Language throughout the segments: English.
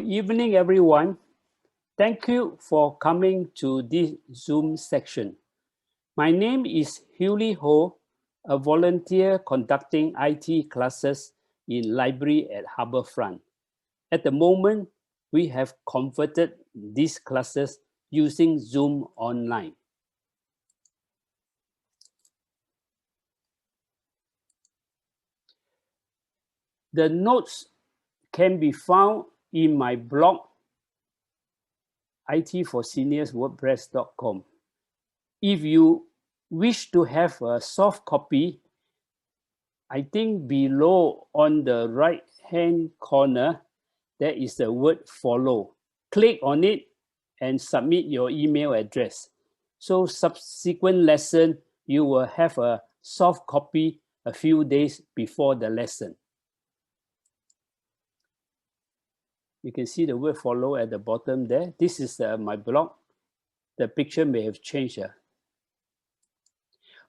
Good evening, everyone. Thank you for coming to this Zoom section. My name is Hewley Ho, a volunteer conducting IT classes in library at Harbourfront. At the moment, we have converted these classes using Zoom online. The notes can be found in my blog, itforseniors.wordpress.com. If you wish to have a soft copy, I think below on the right-hand corner, there is the word follow. Click on it and submit your email address. So subsequent lesson, you will have a soft copy a few days before the lesson. You can see the word follow at the bottom there. This is my blog. The picture may have changed.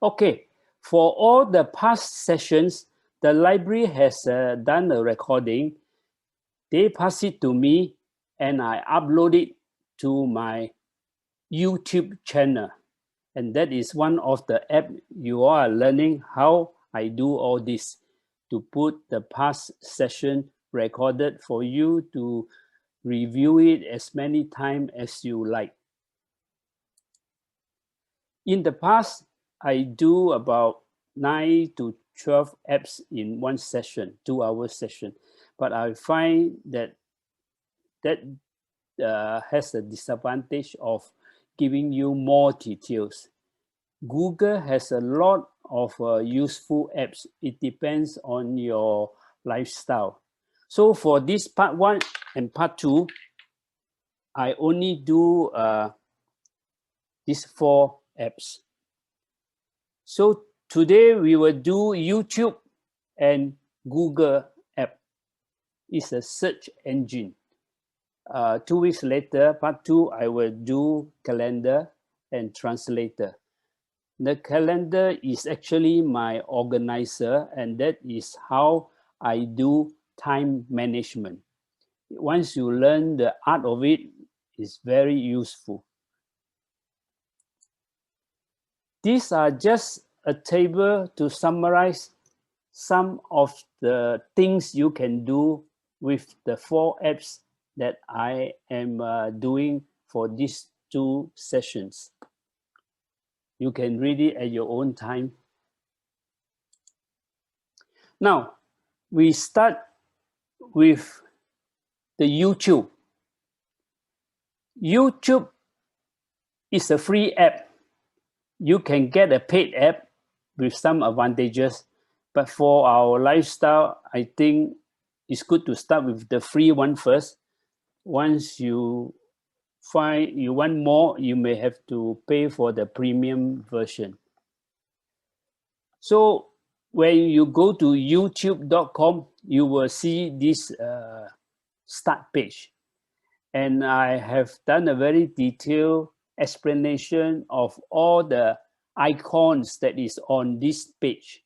Okay, for all the past sessions, the library has done a recording. They pass it to me and I upload it to my YouTube channel. And that is one of the apps you are learning how I do all this, to put the past session recorded for you to review it as many times as you like. In the past, I do about 9 to 12 apps in one session, 2-hour session. But I find that has a disadvantage of giving you more details. Google has a lot of useful apps. It depends on your lifestyle. So for this part 1 and part 2, I only do these 4 apps. So today we will do YouTube and Google app. It's a search engine. 2 weeks later, part 2, I will do calendar and translator. The calendar is actually my organizer, and that is how I do time management. Once you learn the art of it, it's very useful. These are just a table to summarize some of the things you can do with the 4 apps that I am doing for these 2 sessions. You can read it at your own time. Now, we start with the YouTube. YouTube is a free app. You can get a paid app with some advantages, but for our lifestyle, I think it's good to start with the free one first. Once you find you want more, you may have to pay for the premium version. So when you go to youtube.com, you will see this start page. And I have done a very detailed explanation of all the icons that is on this page.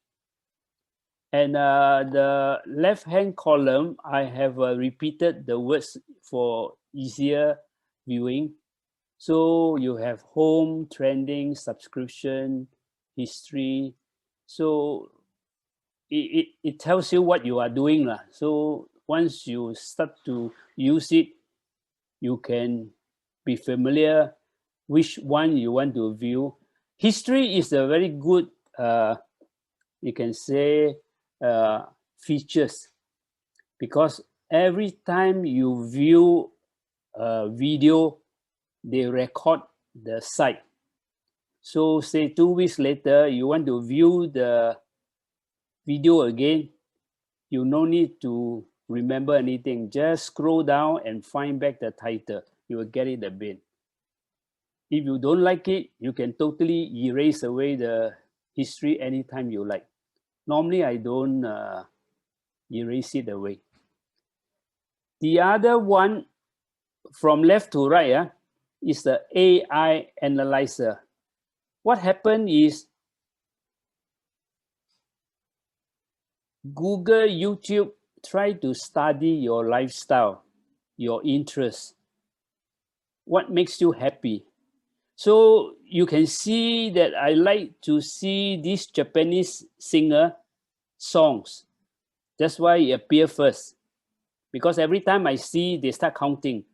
And the left-hand column, I have repeated the words for easier viewing. So you have home, trending, subscription, history. So it tells you what you are doing. So once you start to use it, you can be familiar which one you want to view. History is a very good, you can say, features, because every time you view a video, they record the site. So say 2 weeks later, you want to view the video again, you no need to remember anything. Just scroll down and find back the title. You will get it a bin. If you don't like it, you can totally erase away the history anytime you like. Normally, I don't erase it away. The other one, from left to right, is the AI analyzer. What happened is Google, YouTube try to study your lifestyle. your interest? What makes you happy? So you can see that I like to see these Japanese singer songs. That's why it appears first. Because every time I see, they start counting.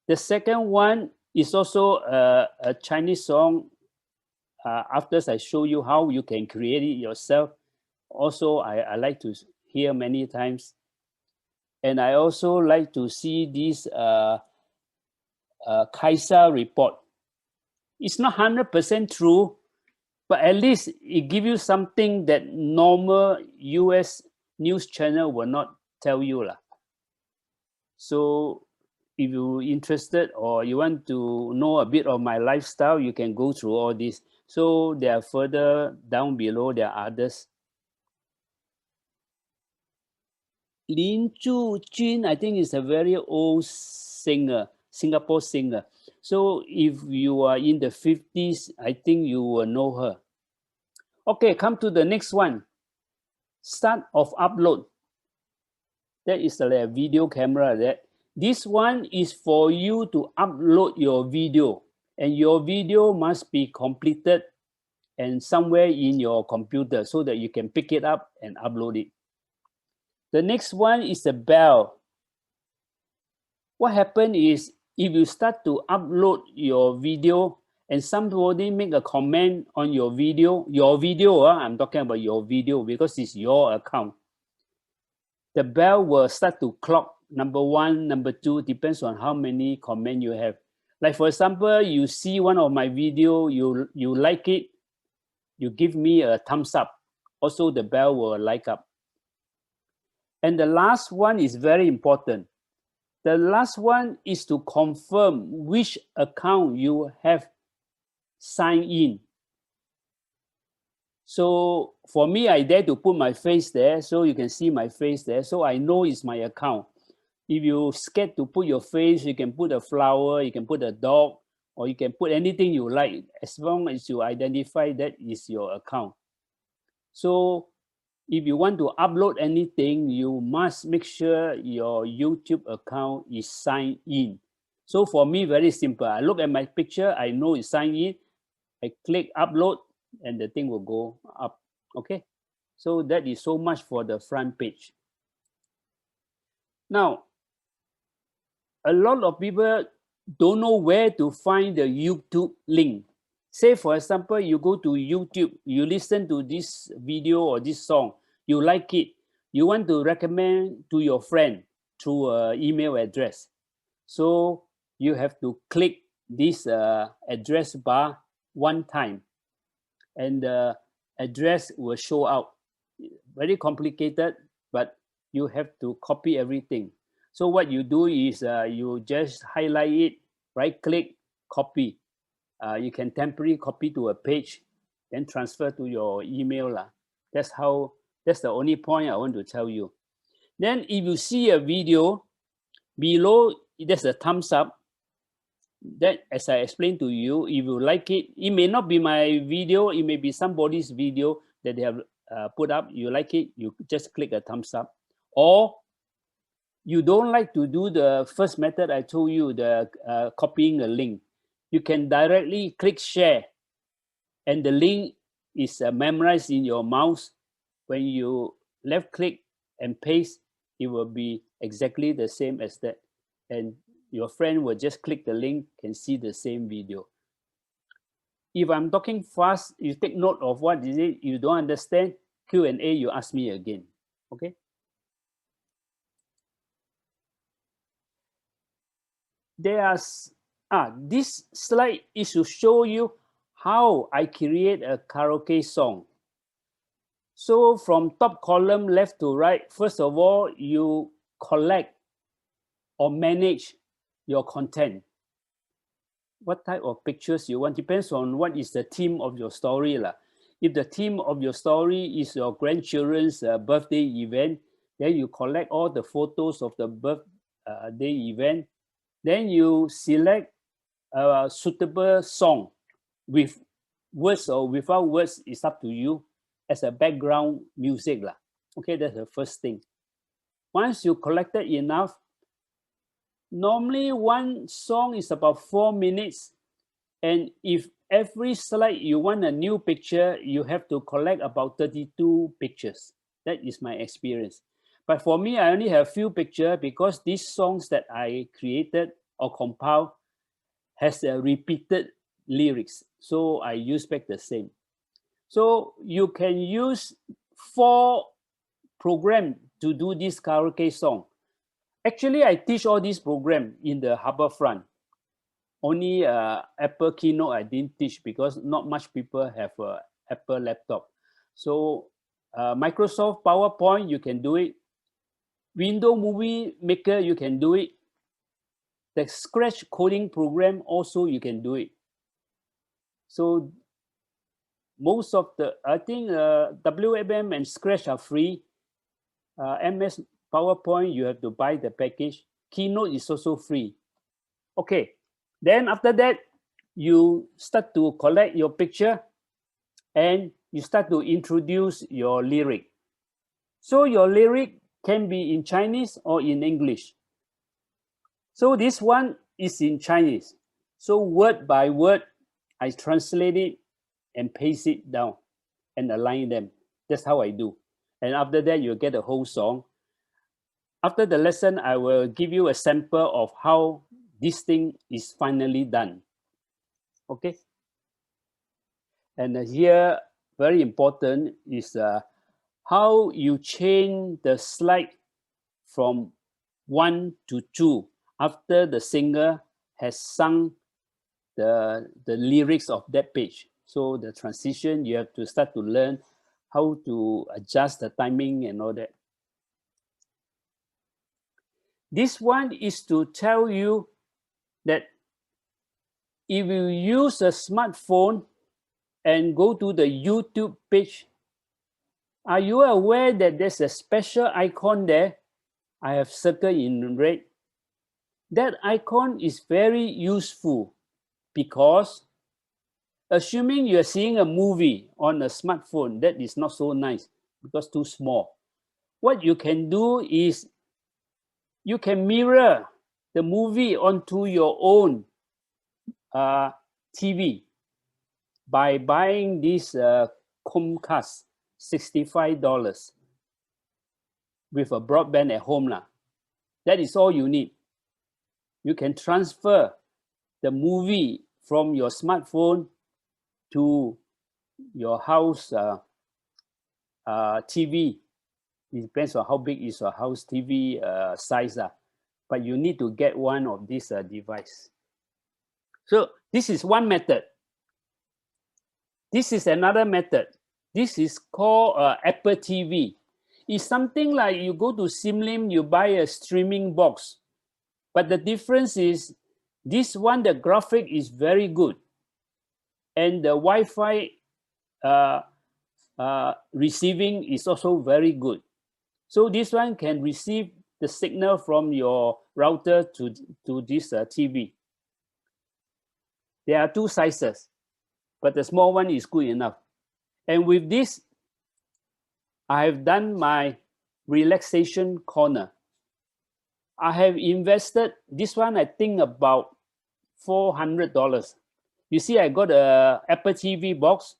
The second one is also a Chinese song. After I show you how you can create it yourself, also I like to hear many times. And I also like to see this Kaisa report. It's not 100% true, but at least it gives you something that normal US news channel will not tell you lah. So if you're interested or you want to know a bit of my lifestyle, you can go through all this. So there are further down below, there are others. Lin Zhu-jun, I think, is a very old singer, Singapore singer. So if you are in the 50s, I think you will know her. Okay, come to the next one. Start of upload. That is a video camera. This one is for you to upload your video. And your video must be completed and somewhere in your computer so that you can pick it up and upload it. The next one is the bell. What happens is if you start to upload your video and somebody make a comment on your video, I'm talking about your video because it's your account. The bell will start to clock number 1, number 2, depends on how many comments you have. Like for example, you see one of my video, you like it, you give me a thumbs up. Also, the bell will light up. And the last one is very important. The last one is to confirm which account you have signed in. So for me, I dare to put my face there so you can see my face there. So I know it's my account. If you're scared to put your face, you can put a flower, you can put a dog, or you can put anything you like, as long as you identify that is your account. So if you want to upload anything, you must make sure your YouTube account is signed in. So for me, very simple. I look at my picture, I know it's signed in. I click upload and the thing will go up. Okay. So that is so much for the front page. Now, a lot of people don't know where to find the YouTube link. Say, for example, you go to YouTube, you listen to this video or this song, you like it, you want to recommend to your friend through an email address. So you have to click this address bar one time and the address will show out. Very complicated, but you have to copy everything. So what you do is you just highlight it, right click, copy. You can temporarily copy to a page, then transfer to your email. That's the only point I want to tell you. Then if you see a video, below there's a thumbs up. That, as I explained to you, if you like it, it may not be my video, it may be somebody's video that they have put up. You like it, you just click a thumbs up. Or you don't like to do the first method I told you, the copying a link. You can directly click share and the link is memorized in your mouse. When you left click and paste, it will be exactly the same as that. And your friend will just click the link and see the same video. If I'm talking fast, you take note of what is it you don't understand, Q&A, you ask me again, okay? This slide is to show you how I create a karaoke song. So from top column left to right, first of all, you collect or manage your content. What type of pictures you want depends on what is the theme of your story. If the theme of your story is your grandchildren's birthday event, then you collect all the photos of the birthday event. Then you select a suitable song with words or without words, it's up to you, as a background music. Okay, that's the first thing. Once you collected enough, Normally one song is about 4 minutes. And if every slide you want a new picture, you have to collect about 32 pictures. That is my experience. But for me, I only have few pictures because these songs that I created or compiled has a repeated lyrics. So I use back the same. So you can use 4 programs to do this karaoke song. Actually, I teach all these programs in the Harbourfront. Only Apple Keynote I didn't teach because not much people have a Apple laptop. So Microsoft PowerPoint, you can do it. Windows Movie Maker, you can do it. The Scratch coding program also you can do it. So most of the, I think WMM and Scratch are free. MS PowerPoint, you have to buy the package. Keynote is also free. Okay, then after that, you start to collect your picture and you start to introduce your lyric. So your lyric can be in Chinese or in English. So this one is in Chinese. So word by word, I translate it and paste it down and align them. That's how I do. And after that, you get a whole song. After the lesson, I will give you a sample of how this thing is finally done. Okay. And here, very important is how you change the slide from 1 to 2 after the singer has sung the lyrics of that page. So the transition, you have to start to learn how to adjust the timing and all that. This one is to tell you that if you use a smartphone and go to the YouTube page, are you aware that there's a special icon there? I have circled in red. That icon is very useful because assuming you're seeing a movie on a smartphone, that is not so nice because too small. What you can do is you can mirror the movie onto your own TV by buying this Comcast $65 with a broadband at home. That is all you need. You can transfer the movie from your smartphone to your house TV. It depends on how big is your house TV size. But you need to get one of these device. So this is one method. This is another method. This is called Apple TV. It's something like you go to Simlim, you buy a streaming box. But the difference is this one, the graphic is very good. And the Wi-Fi receiving is also very good. So this one can receive the signal from your router to this TV. There are 2 sizes, but the small one is good enough. And with this, I have done my relaxation corner. I have invested, this one I think about $400. You see, I got a Apple TV box.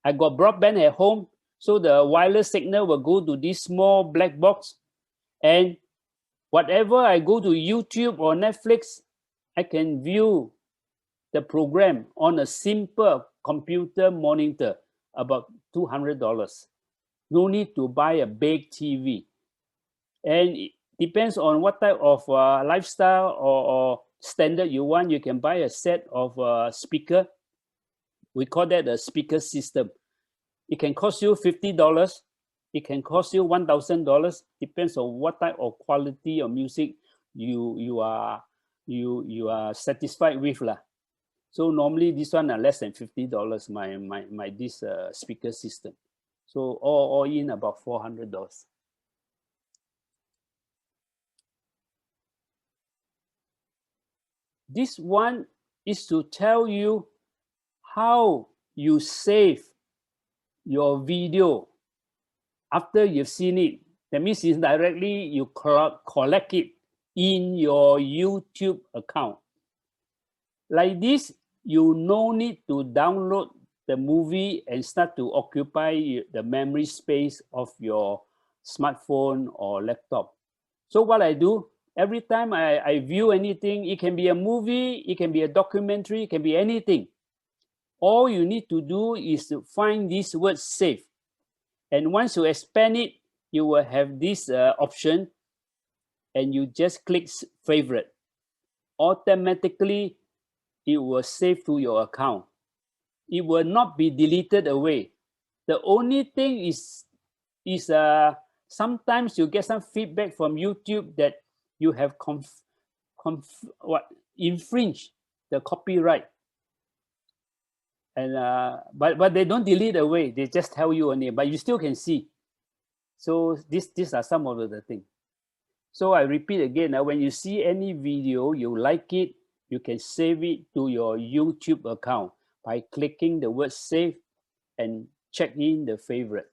I got broadband at home, so the wireless signal will go to this small black box. And whatever I go to YouTube or Netflix, I can view the program on a simple computer monitor, about $200. No need to buy a big TV. And it depends on what type of lifestyle or standard you want. You can buy a set of speaker. We call that a speaker system. It can cost you $50. It can cost you $1,000. Depends on what type of quality of music you are satisfied with lah. So normally this one are less than $50. My this speaker system. So all in about $400. This one is to tell you how you save your video after you've seen it. That means it's directly you collect it in your YouTube account. Like this, you no need to download the movie and start to occupy the memory space of your smartphone or laptop. So what I do, every time I view anything, it can be a movie, it can be a documentary, it can be anything. All you need to do is to find this word save. And once you expand it, you will have this option, and you just click favorite. Automatically, it will save to your account. It will not be deleted away. The only thing is sometimes you get some feedback from YouTube that you have infringed the copyright, and but they don't delete away. They just tell you only, but you still can see. So these are some of the things. So I repeat again, when you see any video, you like it, you can save it to your YouTube account by clicking the word save and check in the favorite.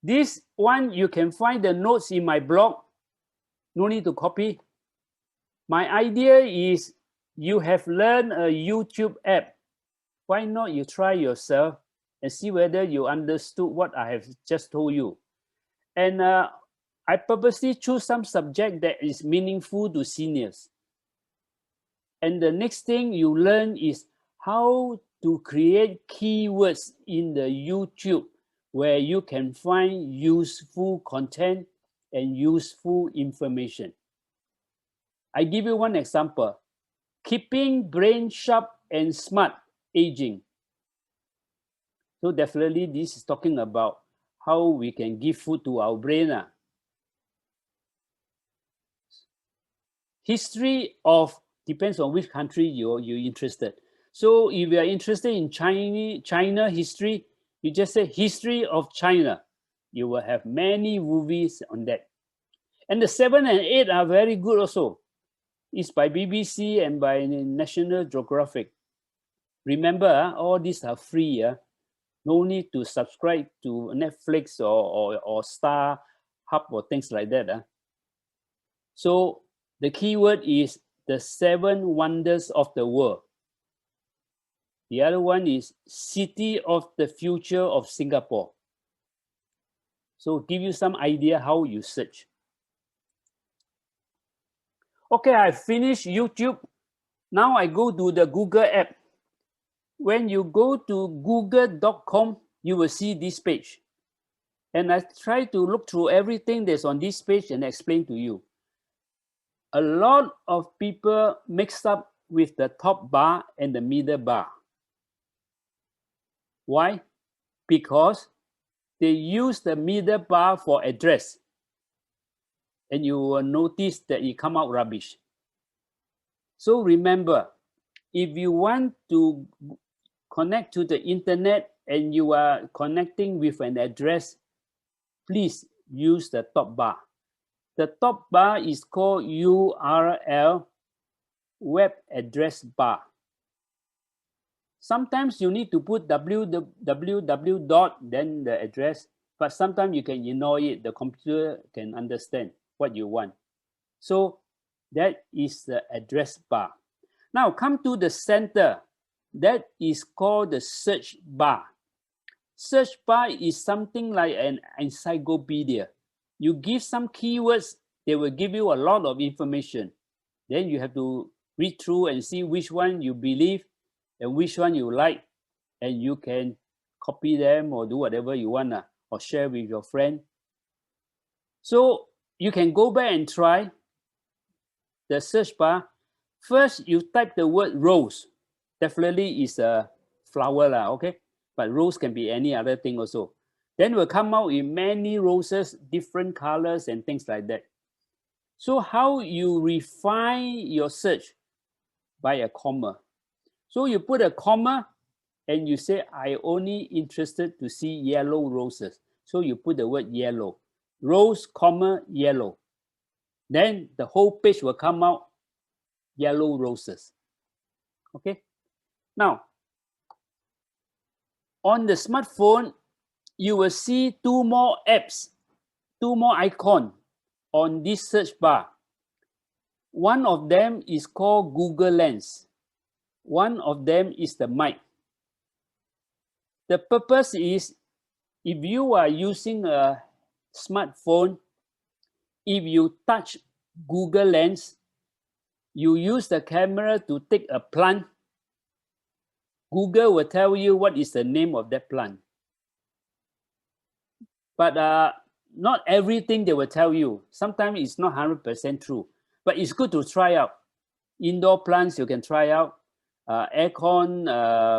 This one, you can find the notes in my blog. No need to copy. My idea is you have learned a YouTube app. Why not you try yourself and see whether you understood what I have just told you. And I purposely choose some subject that is meaningful to seniors. And the next thing you learn is how to create keywords in the YouTube where you can find useful content and useful information. I give you one example. Keeping brain sharp and smart aging. So definitely this is talking about how we can give food to our brain. History of, depends on which country you're interested. So if you are interested in China history, you just say history of China. You will have many movies on that. And the 7 and 8 are very good also. It's by BBC and by National Geographic. Remember, all these are free. No need to subscribe to Netflix or Star Hub or things like that. So the keyword is the 7 wonders of the world. The other one is city of the future of Singapore. So give you some idea how you search. Okay, I finished YouTube. Now I go to the Google app. When you go to google.com, you will see this page. And I try to look through everything that's on this page and explain to you. A lot of people mix up with the top bar and the middle bar. Why? Because they use the middle bar for address. And you will notice that it come out rubbish. So remember, if you want to connect to the internet and you are connecting with an address, please use the top bar. The top bar is called URL, web address bar. Sometimes you need to put www dot, then the address, but sometimes you can ignore it. The computer can understand what you want. So that is the address bar. Now come to the center. That is called the search bar. Search bar is something like an encyclopedia. You give some keywords, they will give you a lot of information. Then you have to read through and see which one you believe and which one you like, and you can copy them or do whatever you want or share with your friend. So you can go back and try the search bar. First, you type the word rose. Definitely is a flower, okay? But rose can be any other thing also. Then will come out in many roses, different colors and things like that. So how you refine your search? By a comma. So you put a comma and you say, I only interested to see yellow roses. So you put the word yellow. Rose, comma, yellow. Then the whole page will come out yellow roses. Okay? Now, on the smartphone, you will see 2 more apps two more icons on this search bar. One of them is called Google Lens. One of them is the mic. The purpose is, if you are using a smartphone, if you touch Google Lens, you use the camera to take a plant, Google will tell you what is the name of that plant. But not everything they will tell you. Sometimes it's not 100% true, but it's good to try out. Indoor plants you can try out. Aircon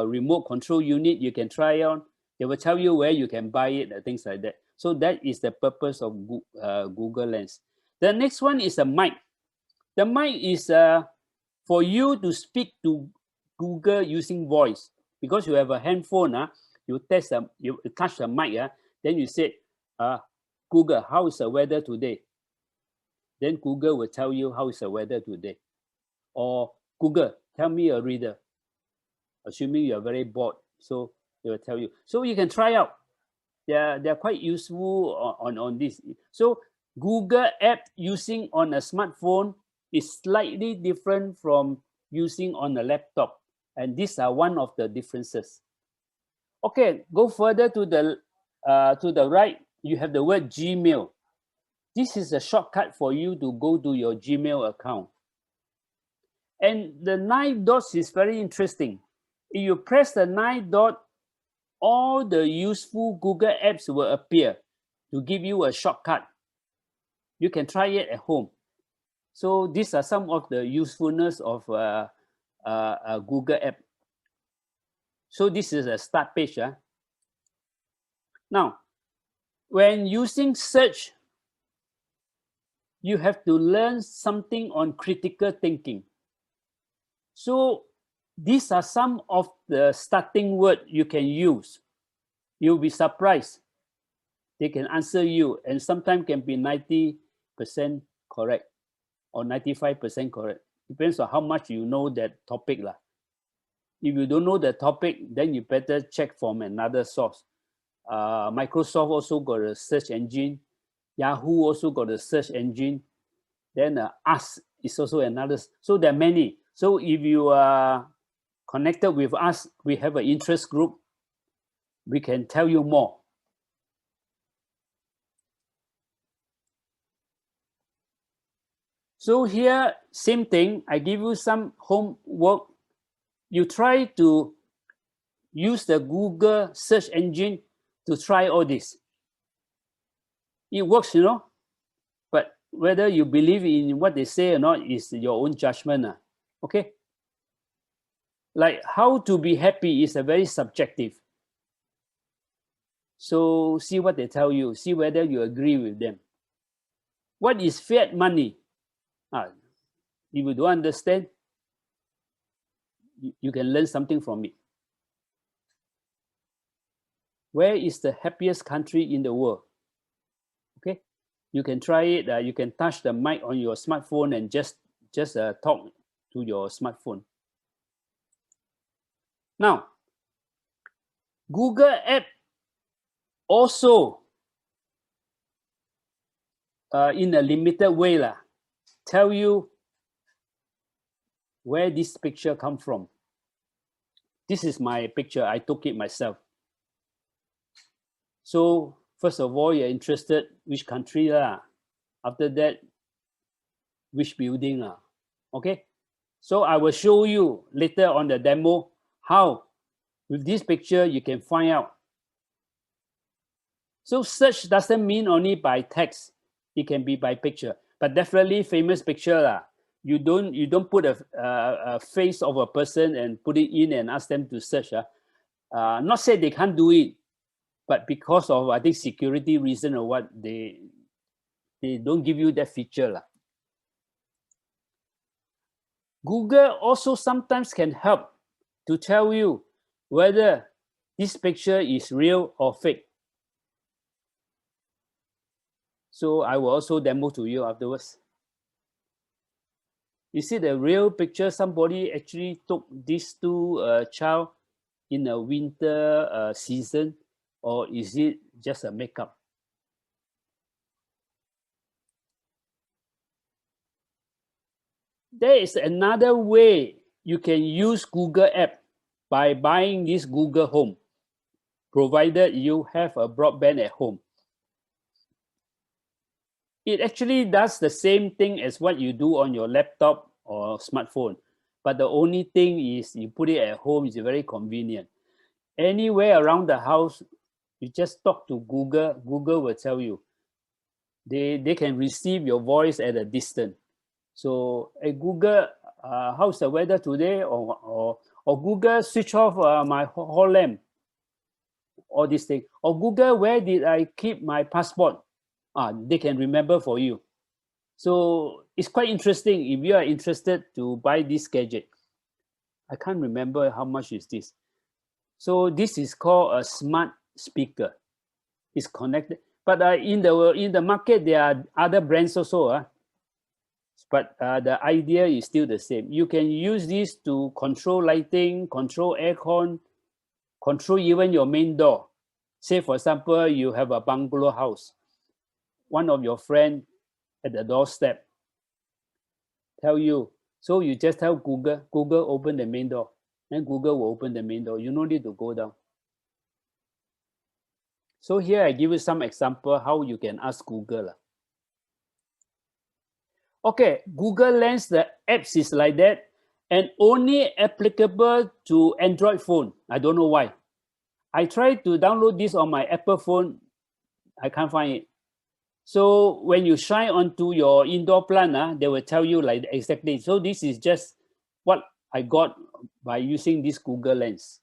remote control unit you can try out. They will tell you where you can buy it and things like that. So that is the purpose of Google Lens. The next one is a mic. The mic is for you to speak to Google using voice. Because you have a handphone, you touch the mic, then you say, Google, how is the weather today? Then Google will tell you how is the weather today. Or Google, tell me a riddle. Assuming you are very bored, so they will tell you. So you can try out. They're quite useful on this. So Google app using on a smartphone is slightly different from using on a laptop. And these are one of the differences. Okay, go further to the right, you have the word Gmail. This is a shortcut for you to go to your Gmail account. And the 9 dots is very interesting. If you press the 9 dot, all the useful Google apps will appear to give you a shortcut. You can try it at home. So these are some of the usefulness of a Google app. So this is a start page. Now, when using search, you have to learn something on critical thinking. So these are some of the starting words you can use. You'll be surprised. They can answer you, and sometimes can be 90% correct or 95% correct. Depends on how much you know that topic. If you don't know the topic, then you better check from another source. Microsoft also got a search engine. Yahoo also got a search engine. Then us is also another. So there are many. So if you are connected with us, we have an interest group. We can tell you more. So here, same thing. I give you some homework. You try to use the Google search engine to try all this. It works, but whether you believe in what they say or not is your own judgment. Okay? Like how to be happy is a very subjective. So see what they tell you. See whether you agree with them. What is fiat money? If you don't understand, you can learn something from it. Where is the happiest country in the world? Okay, you can try it. You can touch the mic on your smartphone and just talk to your smartphone. Now, Google app also, in a limited way, tell you where this picture come from. This is my picture. I took it myself. So first of all, you're interested which country After that, which building Okay. So I will show you later on the demo how with this picture you can find out. So search doesn't mean only by text. It can be by picture, but definitely famous picture You don't put a face of a person and put it in and ask them to search. Not say they can't do it, but because of I think security reason or what, they don't give you that feature. Google also sometimes can help to tell you whether this picture is real or fake. So I will also demo to you afterwards. You see the real picture, somebody actually took these two child in a winter season, or is it just a makeup? There is another way you can use Google app by buying this Google Home, provided you have a broadband at home. It actually does the same thing as what you do on your laptop or smartphone. But the only thing is you put it at home is very convenient. Anywhere around the house, you just talk to Google. Google will tell you. They can receive your voice at a distance. So, hey Google, how's the weather today? Or Google, switch off my hall lamp. All these things. Or Google, where did I keep my passport? They can remember for you. So it's quite interesting if you are interested to buy this gadget. I can't remember how much is this. So this is called a smart speaker. It's connected. But in the market, there are other brands also. But the idea is still the same. You can use this to control lighting, control aircon, control even your main door. Say, for example, you have a bungalow house. One of your friends at the doorstep tell you, so you just tell Google, open the main door. Then Google will open the main door. You no need to go down. So here I give you some example how you can ask Google. Okay, Google Lens, the apps is like that, and only applicable to Android phone. I don't know why. I tried to download this on my Apple phone. I can't find it. So when you shine onto your indoor plant, they will tell you like exactly. So this is just what I got by using this Google Lens.